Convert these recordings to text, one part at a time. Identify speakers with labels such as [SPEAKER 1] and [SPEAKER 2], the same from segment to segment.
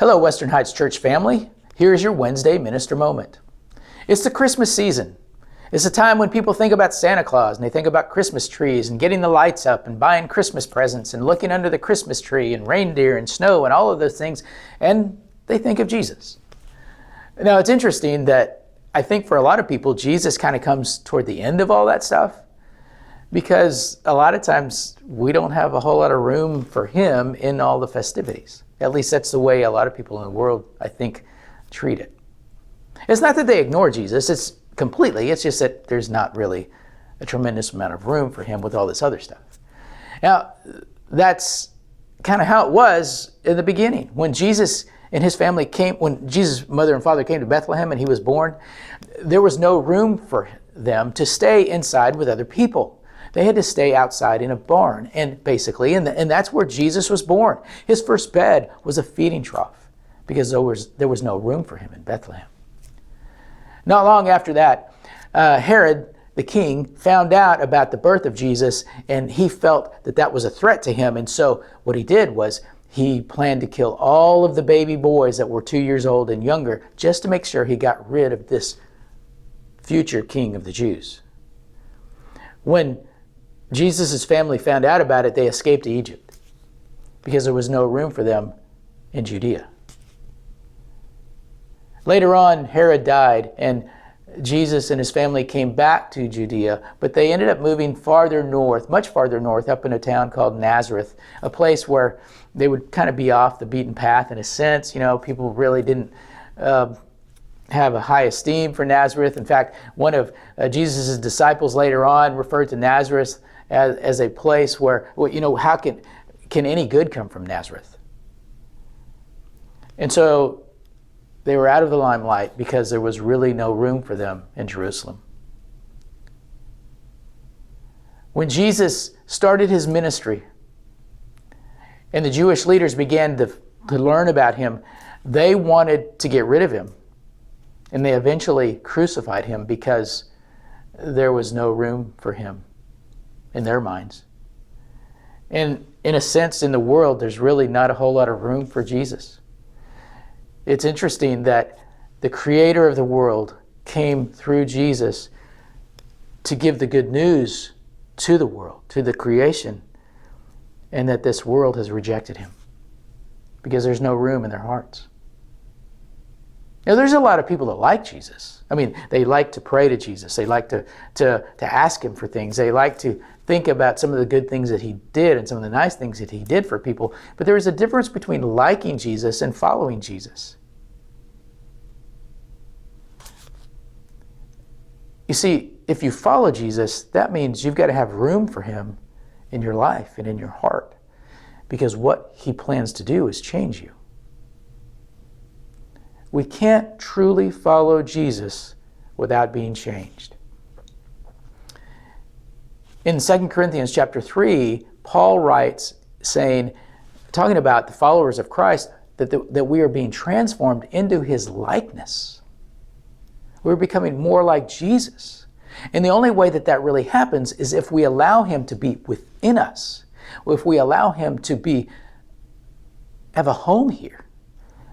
[SPEAKER 1] Hello, Western Heights Church family. Here's your Wednesday Minister Moment. It's the Christmas season. It's a time when people think about Santa Claus and they think about Christmas trees and getting the lights up and buying Christmas presents and looking under the Christmas tree and reindeer and snow and all of those things, and they think of Jesus. Now, it's interesting that I think for a lot of people, Jesus kind of comes toward the end of all that stuff because a lot of times we don't have a whole lot of room for him in all the festivities. At least that's the way a lot of people in the world, I think, treat it. It's not that they ignore Jesus, it's just that there's not really a tremendous amount of room for him with all this other stuff. Now, that's kind of how it was in the beginning. When Jesus and his family came, when Jesus' mother and father came to Bethlehem and he was born, there was no room for them to stay inside with other people. They had to stay outside in a barn, and basically, and that's where Jesus was born. His first bed was a feeding trough because there was no room for him in Bethlehem. Not long after that, Herod, the king, found out about the birth of Jesus, and he felt that that was a threat to him. And so what he did was he planned to kill all of the baby boys that were 2 years old and younger just to make sure he got rid of this future king of the Jews. When Jesus' family found out about it, they escaped to Egypt because there was no room for them in Judea. Later on, Herod died, and Jesus and his family came back to Judea, but they ended up moving farther north, much farther north, up in a town called Nazareth, a place where they would kind of be off the beaten path in a sense. You know, people really didn't have a high esteem for Nazareth. In fact, one of Jesus' disciples later on referred to Nazareth as a place where, well, you know, how can any good come from Nazareth? And so they were out of the limelight because there was really no room for them in Jerusalem. When Jesus started his ministry and the Jewish leaders began to learn about him, they wanted to get rid of him. And they eventually crucified him because there was no room for him in their minds. And in a sense, in the world, there's really not a whole lot of room for Jesus. It's interesting that the creator of the world came through Jesus to give the good news to the world, to the creation, and that this world has rejected him because there's no room in their hearts. Now, there's a lot of people that like Jesus. I mean, they like to pray to Jesus. They like to ask him for things. They like to think about some of the good things that he did and some of the nice things that he did for people. But there is a difference between liking Jesus and following Jesus. You see, if you follow Jesus, that means you've got to have room for him in your life and in your heart, because what he plans to do is change you. We can't truly follow Jesus without being changed. In 2 Corinthians chapter 3, Paul writes, talking about the followers of Christ, that we are being transformed into his likeness. We're becoming more like Jesus. And the only way that that really happens is if we allow him to be within us, if we allow him to have a home here,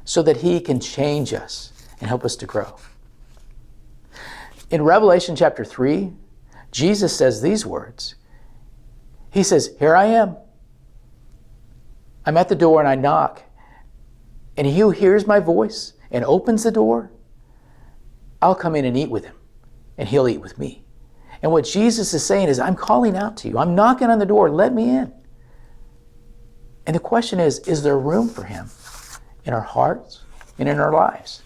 [SPEAKER 1] so that he can change us and help us to grow. In Revelation chapter 3, Jesus says these words. He says, "Here I am. I'm at the door and I knock. And he who hears my voice and opens the door, I'll come in and eat with him, and he'll eat with me." And what Jesus is saying is, I'm calling out to you. I'm knocking on the door. Let me in. And the question is there room for him in our hearts and in our lives?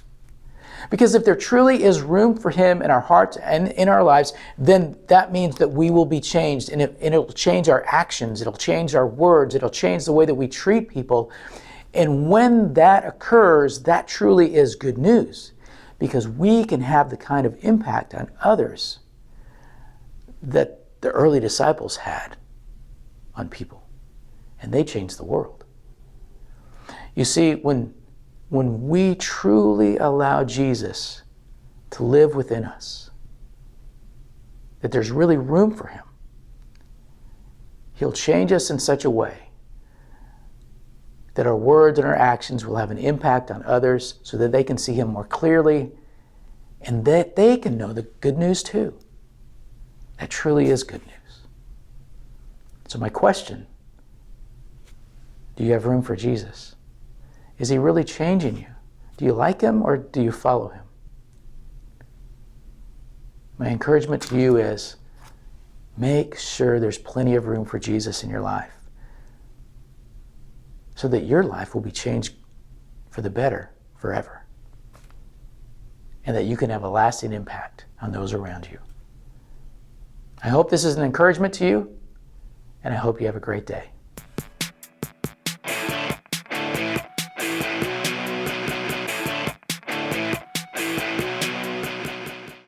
[SPEAKER 1] Because if there truly is room for him in our hearts and in our lives, then that means that we will be changed, and it'll change our actions, it'll change our words, it'll change the way that we treat people. And when that occurs, that truly is good news, because we can have the kind of impact on others that the early disciples had on people, and they changed the world. You see, when we truly allow Jesus to live within us, that there's really room for him, he'll change us in such a way that our words and our actions will have an impact on others so that they can see him more clearly and that they can know the good news too. That truly is good news. So my question, do you have room for Jesus? Is he really changing you? Do you like him or do you follow him? My encouragement to you is make sure there's plenty of room for Jesus in your life so that your life will be changed for the better forever and that you can have a lasting impact on those around you. I hope this is an encouragement to you, and I hope you have a great day.